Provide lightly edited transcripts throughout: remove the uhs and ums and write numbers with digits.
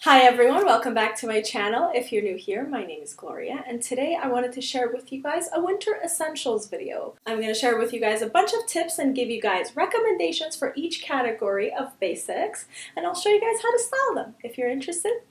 Hi everyone, welcome back to my channel. If you're new here, my name is Gloria, and today I wanted to share with you guys a winter essentials video. I'm going to share with you guys a bunch of tips and give you guys recommendations for each category of basics, and I'll show you guys how to style them. If you're interested,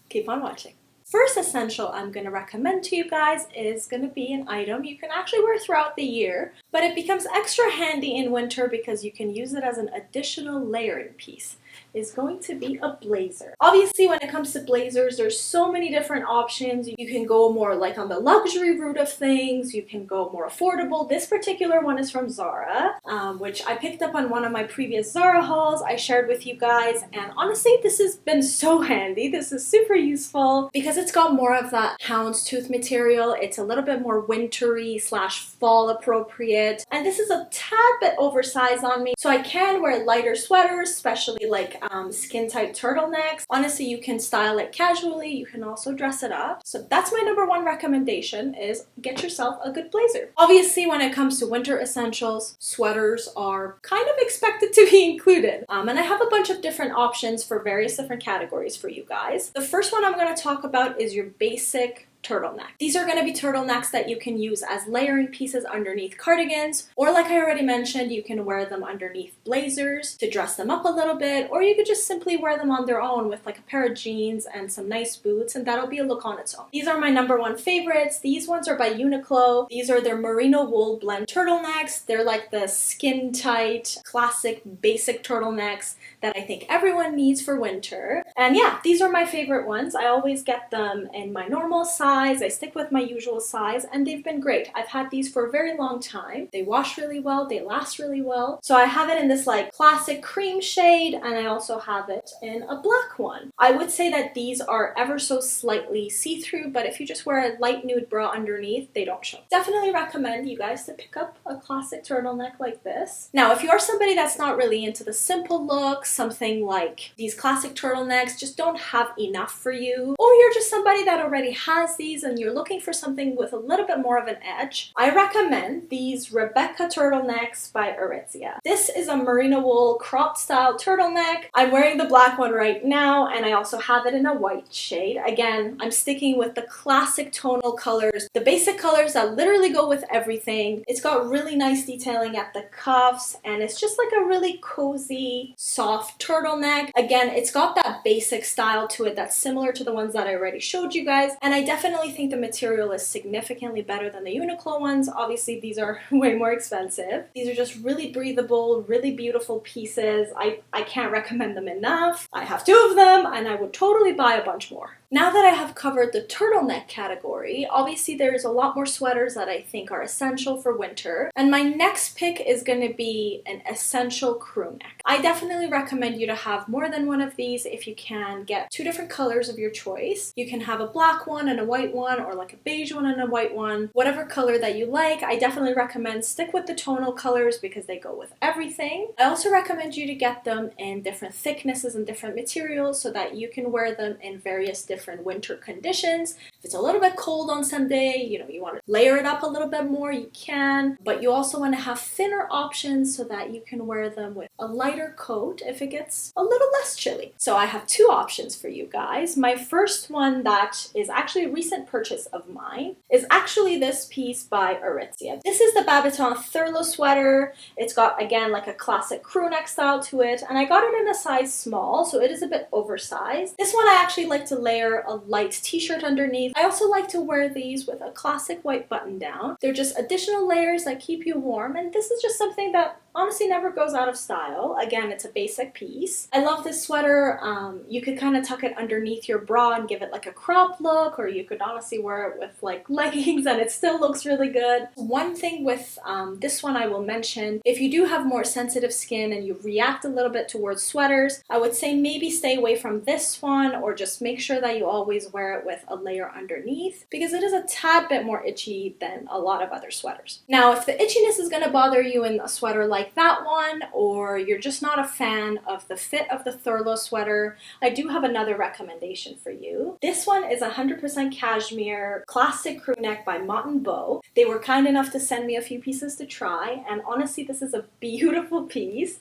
keep on watching. First essential I'm going to recommend to you guys is going to be an item you can actually wear throughout the year, but it becomes extra handy in winter because you can use it as an additional layering piece. Is going to be a blazer. Obviously, when it comes to blazers, there's so many different options. You can go more like on the luxury route of things. You can go more affordable. This particular one is from Zara, which I picked up on one of my previous Zara hauls I shared with you guys. And honestly, this has been so handy. This is super useful because it's got more of that houndstooth material. It's a little bit more wintry / fall appropriate. And this is a tad bit oversized on me. So I can wear lighter sweaters, especially like skin tight turtlenecks. Honestly, you can style it casually. You can also dress it up. So that's my number one recommendation, is get yourself a good blazer. Obviously, when it comes to winter essentials, sweaters are kind of expected to be included. And I have a bunch of different options for various different categories for you guys. The first one I'm going to talk about is your basic turtleneck. These are going to be turtlenecks that you can use as layering pieces underneath cardigans, or like I already mentioned, you can wear them underneath blazers to dress them up a little bit, or you could just simply wear them on their own with like a pair of jeans and some nice boots, and that'll be a look on its own. These are my number one favorites. These ones are by Uniqlo. These are their merino wool blend turtlenecks. They're like the skin tight, classic, basic turtlenecks that I think everyone needs for winter. And yeah, these are my favorite ones. I always get them in my normal size. I stick with my usual size, and they've been great. I've had these for a very long time. They wash really well, they last really well. So I have it in this like classic cream shade, and I also have it in a black one. I would say that these are ever so slightly see-through, but if you just wear a light nude bra underneath, they don't show. Definitely recommend you guys to pick up a classic turtleneck like this. Now, if you're somebody that's not really into the simple look, something like these classic turtlenecks just don't have enough for you, or you're just somebody that already has these and you're looking for something with a little bit more of an edge, I recommend these Rebecca turtlenecks by Aritzia. This is a merino wool cropped style turtleneck. I'm wearing the black one right now, and I also have it in a white shade. Again, I'm sticking with the classic tonal colors, the basic colors that literally go with everything. It's got really nice detailing at the cuffs, and it's just like a really cozy, soft turtleneck. Again, it's got that basic style to it that's similar to the ones that I already showed you guys, and I definitely think the material is significantly better than the Uniqlo ones. Obviously, these are way more expensive. These are just really breathable, really beautiful pieces. I can't recommend them enough. I have 2 of them, and I would totally buy a bunch more. Now that I have covered the turtleneck category, obviously there's a lot more sweaters that I think are essential for winter, and my next pick is going to be an essential crew neck. I definitely recommend you to have more than one of these if you can. Get 2 different colors of your choice. You can have a black one and a white one, or like a beige one and a white one, whatever color that you like. I definitely recommend stick with the tonal colors because they go with everything. I also recommend you to get them in different thicknesses and different materials so that you can wear them in various different winter conditions. If it's a little bit cold on some day, you want to layer it up a little bit more, you can, but you also want to have thinner options so that you can wear them with a lighter coat if it gets a little less chilly. So I have 2 options for you guys. My first one, that is actually a recent purchase of mine, is actually this piece by Aritzia. This is the Babaton Thurlow sweater. It's got, again, like a classic crew neck style to it, and I got it in a size small, so it is a bit oversized. This one I actually like to layer a light t-shirt underneath. I also like to wear these with a classic white button down. They're just additional layers that keep you warm, and this is just something that honestly never goes out of style. Again, it's a basic piece. I love this sweater. You could kind of tuck it underneath your bra and give it like a crop look, or you could honestly wear it with like leggings and it still looks really good. One thing with this one I will mention, if you do have more sensitive skin and you react a little bit towards sweaters, I would say maybe stay away from this one, or just make sure that you always wear it with a layer underneath because it is a tad bit more itchy than a lot of other sweaters. Now, if the itchiness is going to bother you in a sweater like that one, or you're just not a fan of the fit of the Thurlow sweater, I do have another recommendation for you. This one is 100% cashmere classic crew neck by Mott & Bow. They were kind enough to send me a few pieces to try, and honestly, this is a beautiful piece.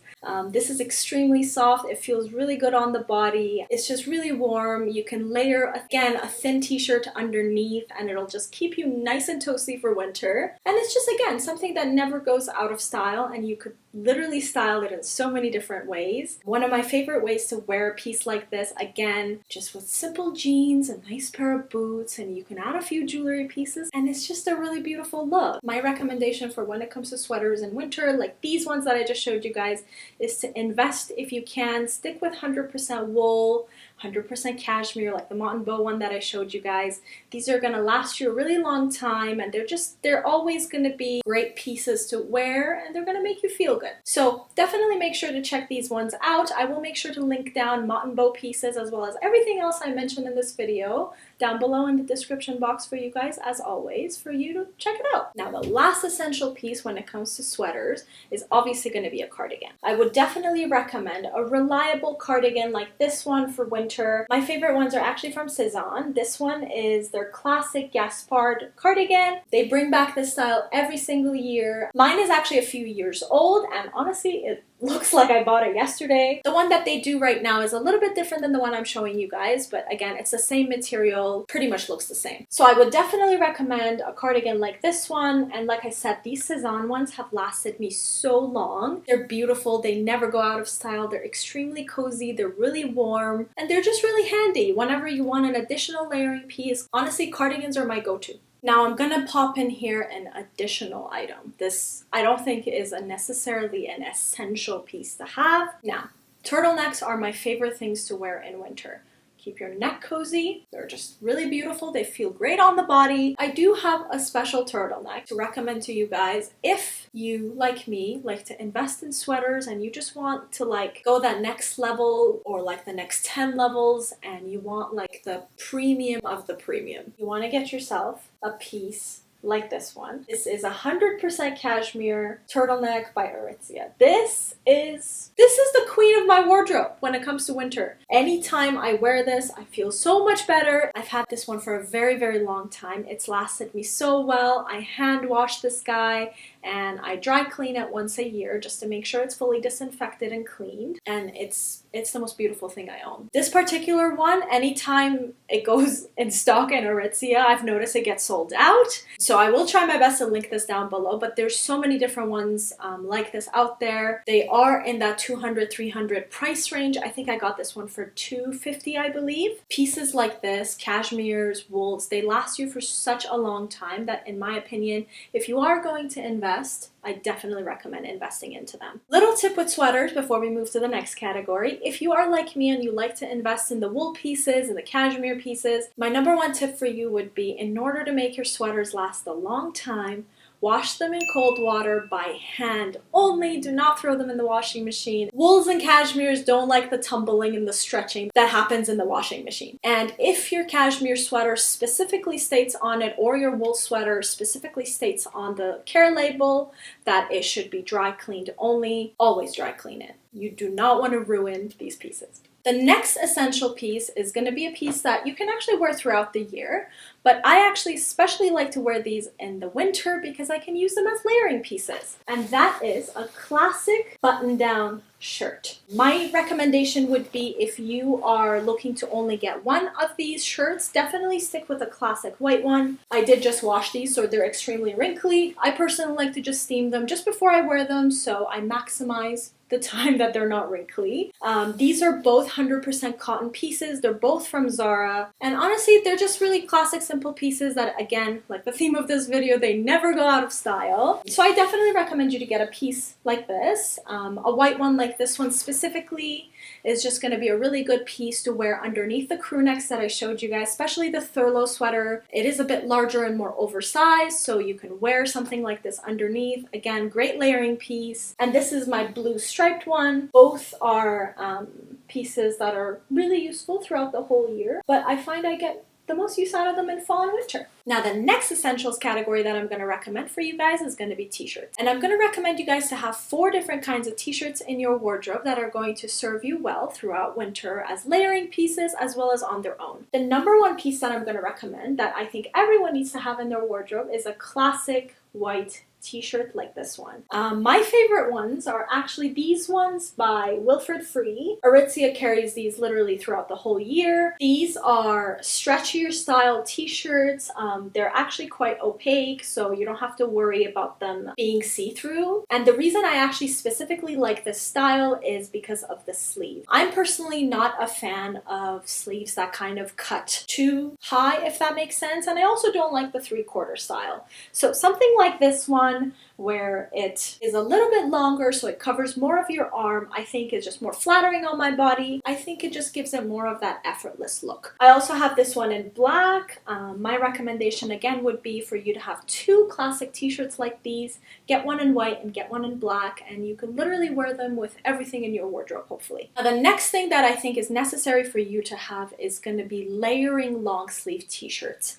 This is extremely soft. It feels really good on the body. It's just really warm. You can layer, again, a thin t-shirt underneath, and it'll just keep you nice and toasty for winter. And it's just, again, something that never goes out of style, and you could literally style it in so many different ways. One of my favorite ways to wear a piece like this, again, just with simple jeans, a nice pair of boots, and you can add a few jewelry pieces, and it's just a really beautiful look. My recommendation for when it comes to sweaters in winter, like these ones that I just showed you guys, is to invest if you can. Stick with 100% wool, 100% cashmere, like the Mott & Bow one that I showed you guys. These are going to last you a really long time, and they're always going to be great pieces to wear, and they're going to make you feel good. So definitely make sure to check these ones out. I will make sure to link down Mott & Bow pieces as well as everything else I mentioned in this video down below in the description box for you guys, as always, for you to check it out. Now, the last essential piece when it comes to sweaters is obviously going to be a cardigan. I would definitely recommend a reliable cardigan like this one for winter. My favorite ones are actually from Cezanne. This one is their classic Gaspard cardigan. They bring back this style every single year. Mine is actually a few years old, and honestly, it looks like I bought it yesterday. The one that they do right now is a little bit different than the one I'm showing you guys, but again, it's the same material, pretty much looks the same. So I would definitely recommend a cardigan like this one, and like I said, these Cezanne ones have lasted me so long. They're beautiful, they never go out of style, they're extremely cozy, they're really warm, and they're just really handy whenever you want an additional layering piece. Honestly, cardigans are my go-to. Now I'm gonna pop in here an additional item. This I don't think is necessarily an essential piece to have. Now, turtlenecks are my favorite things to wear in winter. Keep your neck cozy. They're just really beautiful. They feel great on the body. I do have a special turtleneck to recommend to you guys if you, like me, like to invest in sweaters and you just want to like go that next level or like the next 10 levels and you want like the premium of the premium. You want to get yourself a piece like this one. This is 100% cashmere turtleneck by Aritzia. This is the queen of my wardrobe when it comes to winter. Anytime I wear this, I feel so much better. I've had this one for a very, very long time. It's lasted me so well. I hand wash this guy and I dry clean it once a year just to make sure it's fully disinfected and cleaned. And it's the most beautiful thing I own. This particular one, anytime it goes in stock in Aritzia, I've noticed it gets sold out. So I will try my best to link this down below, but there's so many different ones like this out there. They are in that $200, $300 price range. I think I got this one for $250, I believe. Pieces like this, cashmeres, wools, they last you for such a long time that in my opinion, if you are going to invest, I definitely recommend investing into them. Little tip with sweaters before we move to the next category. If you are like me and you like to invest in the wool pieces and the cashmere pieces, my number one tip for you would be, in order to make your sweaters last a long time, wash them in cold water by hand only. Do not throw them in the washing machine. Wools and cashmeres don't like the tumbling and the stretching that happens in the washing machine. And if your cashmere sweater specifically states on it, or your wool sweater specifically states on the care label that it should be dry cleaned only, always dry clean it. You do not want to ruin these pieces. The next essential piece is going to be a piece that you can actually wear throughout the year, but I actually especially like to wear these in the winter because I can use them as layering pieces. And that is a classic button-down shirt. My recommendation would be, if you are looking to only get one of these shirts, definitely stick with a classic white one. I did just wash these, so they're extremely wrinkly. I personally like to just steam them just before I wear them, so I maximize the time that they're not wrinkly. These are both 100% cotton pieces. They're both from Zara. And honestly, they're just really classic, simple pieces that, again, like the theme of this video, they never go out of style. So I definitely recommend you to get a piece like this. A white one like this one specifically is just going to be a really good piece to wear underneath the crew necks that I showed you guys, especially the Thurlow sweater. It is a bit larger and more oversized, so you can wear something like this underneath. Again, great layering piece. And this is my blue striped one. Both are pieces that are really useful throughout the whole year, but I find I get the most use out of them in fall and winter. Now, the next essentials category that I'm going to recommend for you guys is going to be t-shirts. And I'm going to recommend you guys to have 4 different kinds of t-shirts in your wardrobe that are going to serve you well throughout winter as layering pieces as well as on their own. The number one piece that I'm going to recommend that I think everyone needs to have in their wardrobe is a classic white t-shirt like this one. My favorite ones are actually these ones by Wilfred Free. Aritzia carries these literally throughout the whole year. These are stretchier style t-shirts. They're actually quite opaque, so you don't have to worry about them being see-through. And the reason I actually specifically like this style is because of the sleeve. I'm personally not a fan of sleeves that kind of cut too high, if that makes sense. And I also don't like the 3/4 style. So something like this one, where it is a little bit longer so it covers more of your arm, I think is just more flattering on my body. I think it just gives it more of that effortless look. I also have this one in black. My recommendation again would be for you to have 2 classic t-shirts like these. Get one in white and get one in black, and you can literally wear them with everything in your wardrobe, hopefully. Now, the next thing that I think is necessary for you to have is going to be layering long sleeve t-shirts.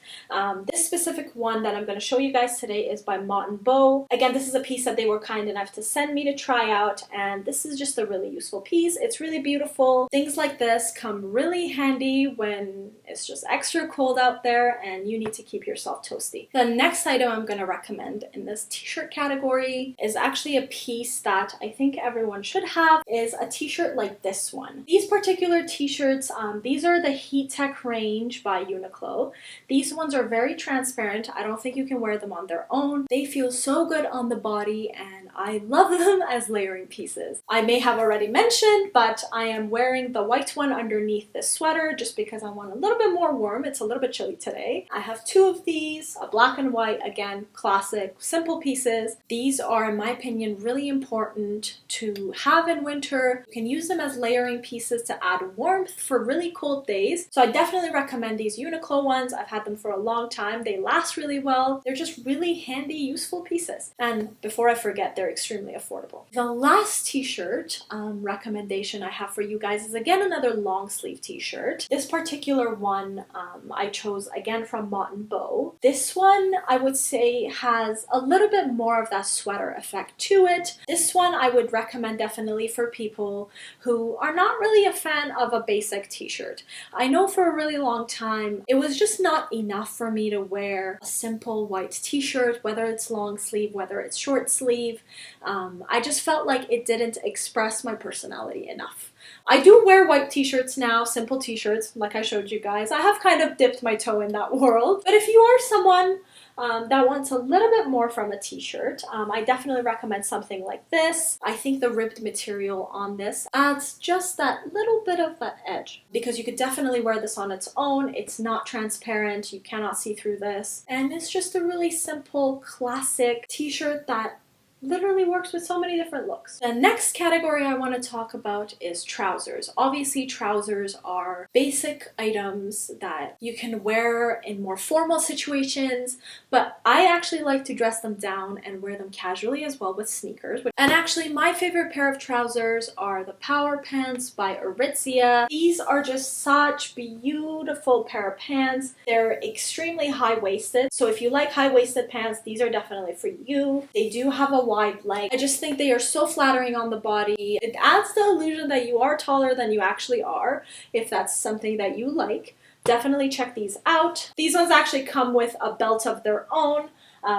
This specific one that I'm going to show you guys today is by Mott & Bow. Again, this is a piece that they were kind enough to send me to try out, and this is just a really useful piece. It's really beautiful. Things like this come really handy when it's just extra cold out there and you need to keep yourself toasty. The next item I'm going to recommend in this t-shirt category is actually a piece that I think everyone should have, is a t-shirt like this one. These particular t-shirts, these are the Heattech range by Uniqlo. These ones are very transparent. I don't think you can wear them on their own. They feel so good on the body, and I love them as layering pieces. I may have already mentioned, but I am wearing the white one underneath this sweater just because I want a little bit more warm. It's a little bit chilly today. I have 2 of these, a black and white, again, classic, simple pieces. These are, in my opinion, really important to have in winter. You can use them as layering pieces to add warmth for really cold days. So I definitely recommend these Uniqlo ones. I've had them for a long time. They last really well. They're just really handy, useful pieces. And before I forget, they're extremely affordable. The last t-shirt recommendation I have for you guys is again another long sleeve t-shirt. This particular one I chose again from Mott & Bow. This one I would say has a little bit more of that sweater effect to it. This one I would recommend definitely for people who are not really a fan of a basic t-shirt. I know for a really long time it was just not enough for me to wear a simple white t-shirt, whether it's long sleeve, whether it's short sleeve. I just felt like it didn't express my personality enough. I do wear white t-shirts now, simple t-shirts, like I showed you guys. I have kind of dipped my toe in that world. But if you are someone that wants a little bit more from a t-shirt, I definitely recommend something like this. I think the ribbed material on this adds just that little bit of that edge, because you could definitely wear this on its own. It's not transparent, you cannot see through this, and it's just a really simple classic t-shirt that literally works with so many different looks. The next category I want to talk about is trousers. Obviously, trousers are basic items that you can wear in more formal situations, but I actually like to dress them down and wear them casually as well with sneakers. And actually, my favorite pair of trousers are the Power Pants by Aritzia. These are just such beautiful pair of pants. They're extremely high-waisted, so if you like high-waisted pants, these are definitely for you. They do have a wide leg. I just think they are so flattering on the body. It adds the illusion that you are taller than you actually are, if that's something that you like. Definitely check these out. These ones actually come with a belt of their own,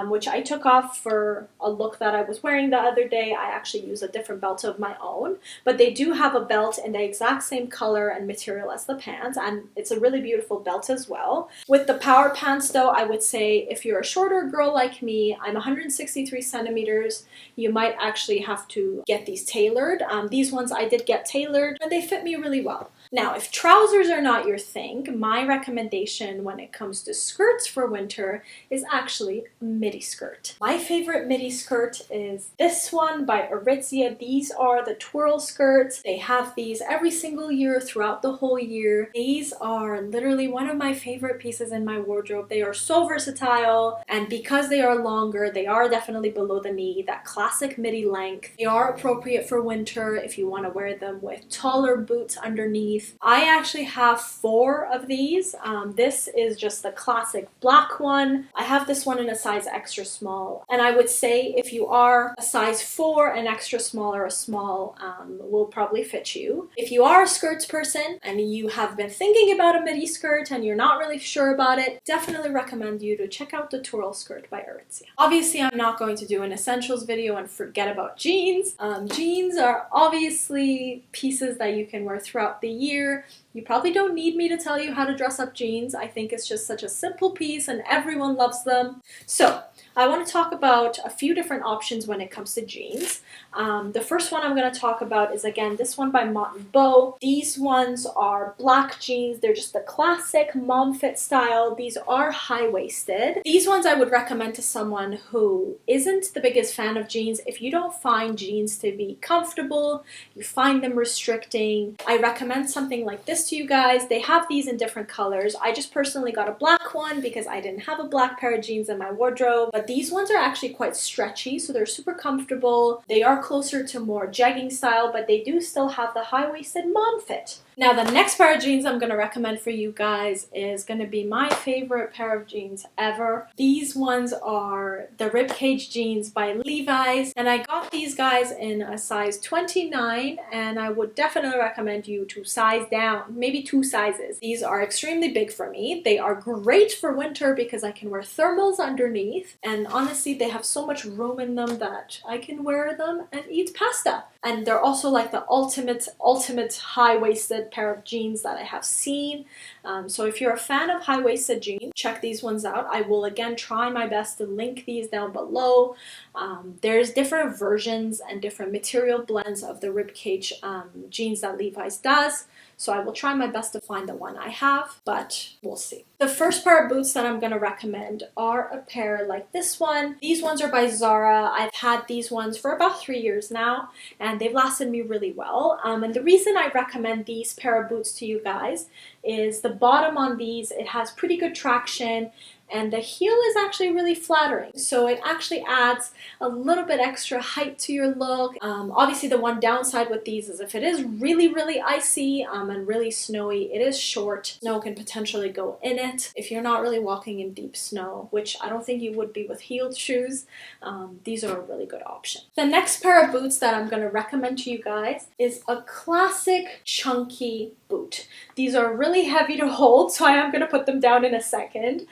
which I took off for a look that I was wearing the other day. I actually use a different belt of my own, but they do have a belt in the exact same color and material as the pants, and it's a really beautiful belt as well. With the Power Pants though, I would say if you're a shorter girl like me, I'm 163 centimeters, you might actually have to get these tailored. These ones I did get tailored and they fit me really well. Now, if trousers are not your thing, my recommendation when it comes to skirts for winter is actually a midi skirt. My favorite midi skirt is this one by Aritzia. These are the twirl skirts. They have these every single year throughout the whole year. These are literally one of my favorite pieces in my wardrobe. They are so versatile, and because they are longer, they are definitely below the knee, that classic midi length. They are appropriate for winter if you want to wear them with taller boots underneath. I actually have 4 of these. This is just the classic black one. I have this one in a size extra small, and I would say if you are a size 4, an extra small or a small will probably fit you. If you are a skirts person and you have been thinking about a midi skirt and you're not really sure about it, definitely recommend you to check out the twirl skirt by Aritzia. Obviously, I'm not going to do an essentials video and forget about jeans. Jeans are obviously pieces that you can wear throughout the year. You probably don't need me to tell you how to dress up jeans. I think it's just such a simple piece and everyone loves them. So I want to talk about a few different options when it comes to jeans. The first one I'm going to talk about is, again, this one by Mott & Bow. These ones are black jeans. They're just the classic mom fit style. These are high-waisted. These ones I would recommend to someone who isn't the biggest fan of jeans. If you don't find jeans to be comfortable, you find them restricting, I recommend something like this to you guys. They have these in different colors. I just personally got a black one because I didn't have a black pair of jeans in my wardrobe, but these ones are actually quite stretchy, so they're super comfortable. They are closer to more jegging style, but they do still have the high-waisted mom fit. Now, the next pair of jeans I'm going to recommend for you guys is going to be my favorite pair of jeans ever. These ones are the ribcage jeans by Levi's, and I got these guys in a size 29, and I would definitely recommend you to size down, maybe 2 sizes. These are extremely big for me. They are great for winter because I can wear thermals underneath, and honestly, they have so much room in them that I can wear them and eat pasta. And they're also like the ultimate high-waisted pair of jeans that I have seen. So if you're a fan of high-waisted jeans, check these ones out. I will again try my best to link these down below. There's different versions and different material blends of the ribcage jeans that Levi's does. So I will try my best to find the one I have, but we'll see. The first pair of boots that I'm going to recommend are a pair like this one. These ones are by Zara. I've had these ones for about 3 years now, and they've lasted me really well. And the reason I recommend these pair of boots to you guys is the bottom on these, it has pretty good traction, and the heel is actually really flattering. So it actually adds a little bit extra height to your look. Obviously the one downside with these is if it is really icy and really snowy, it is short. Snow can potentially go in it. If you're not really walking in deep snow, which I don't think you would be with heeled shoes, these are a really good option. The next pair of boots that I'm going to recommend to you guys is a classic chunky boot. These are really heavy to hold, so I am going to put them down in a second.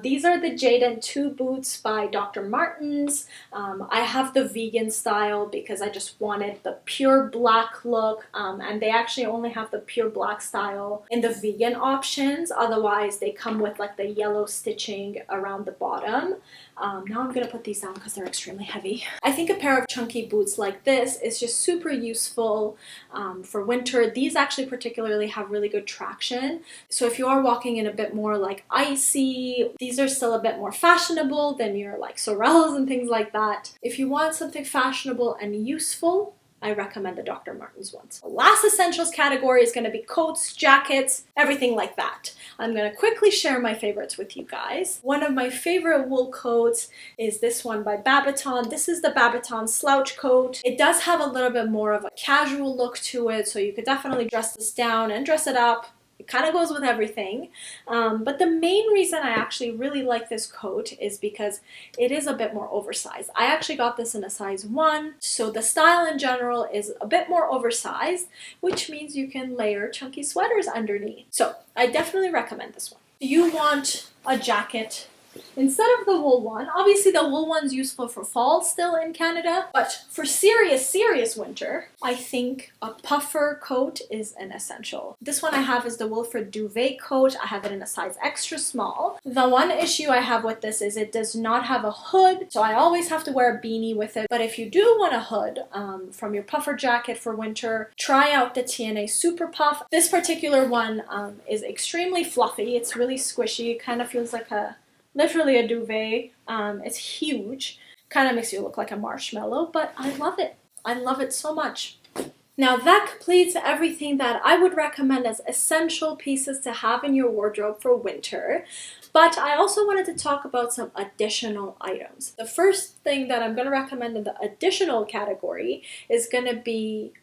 These are the Jaden 2 boots by Dr. Martens. I have the vegan style because I just wanted the pure black look, and they actually only have the pure black style in the vegan options. Otherwise, they come with like the yellow stitching around the bottom. Now I'm going to put these down because they're extremely heavy. I think a pair of chunky boots like this is just super useful for winter. These actually particularly have really good traction. So if you are walking in a bit more like icy, these are still a bit more fashionable than your like Sorels and things like that. If you want something fashionable and useful, I recommend the Dr. Martens ones. The last essentials category is going to be coats, jackets, everything like that. I'm going to quickly share my favorites with you guys. One of my favorite wool coats is this one by Babaton. This is the Babaton slouch coat. It does have a little bit more of a casual look to it, so you could definitely dress this down and dress it up. It kind of goes with everything, but the main reason I actually really like this coat is because it is a bit more oversized. I actually got this in a size 1, so the style in general is a bit more oversized, which means you can layer chunky sweaters underneath. So I definitely recommend this one. If you want a jacket instead of the wool one. Obviously the wool one's useful for fall still in Canada, but for serious winter, I think a puffer coat is an essential. This one I have is the Wilfred duvet coat. I have it in a size extra small. The one issue I have with this is it does not have a hood, so I always have to wear a beanie with it. But if you do want a hood from your puffer jacket for winter, try out the TNA Super Puff. This particular one is extremely fluffy. It's really squishy. It kind of feels like literally a duvet. It's huge. Kind of makes you look like a marshmallow, but I love it. I love it so much. Now that completes everything that I would recommend as essential pieces to have in your wardrobe for winter. But I also wanted to talk about some additional items. The first thing that I'm going to recommend in the additional category is going to be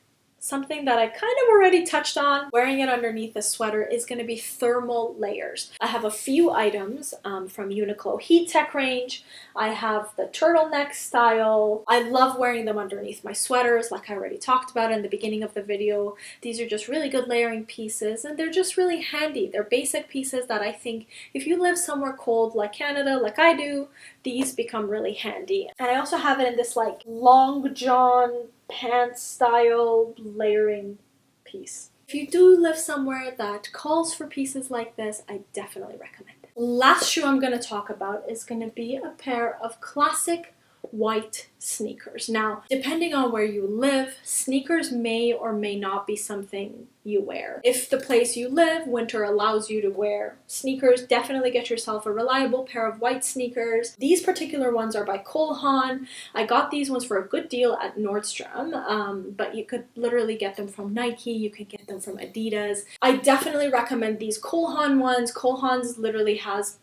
something that I kind of already touched on. Wearing it underneath a sweater is going to be thermal layers. I have a few items from Uniqlo Heattech range. I have the turtleneck style. I love wearing them underneath my sweaters, like I already talked about in the beginning of the video. These are just really good layering pieces, and they're just really handy. They're basic pieces that I think if you live somewhere cold like Canada, like I do, these become really handy. And I also have it in this like long john pants style layering piece. If you do live somewhere that calls for pieces like this, I definitely recommend it. Last shoe I'm going to talk about is going to be a pair of classic white sneakers. Now, depending on where you live, sneakers may or may not be something you wear. If the place you live, winter allows you to wear sneakers, definitely get yourself a reliable pair of white sneakers. These particular ones are by Cole Haan. I got these ones for a good deal at Nordstrom, but you could literally get them from Nike, you could get them from Adidas. I definitely recommend these Cole Haan ones. Cole Haan's literally has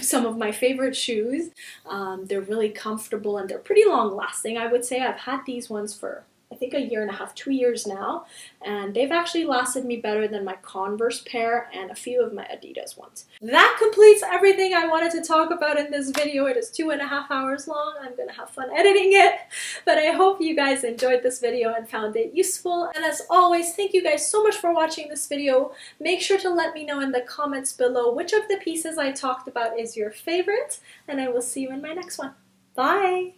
some of my favorite shoes. They're really comfortable and they're pretty long lasting, I would say. I've had these ones for I think 1.5 years, 2 years now, and they've actually lasted me better than my Converse pair and a few of my Adidas ones. That completes everything I wanted to talk about in this video. It is 2.5 hours long. I'm gonna have fun editing it, but I hope you guys enjoyed this video and found it useful. And as always, thank you guys so much for watching this video. Make sure to let me know in the comments below which of the pieces I talked about is your favorite, and I will see you in my next one. Bye!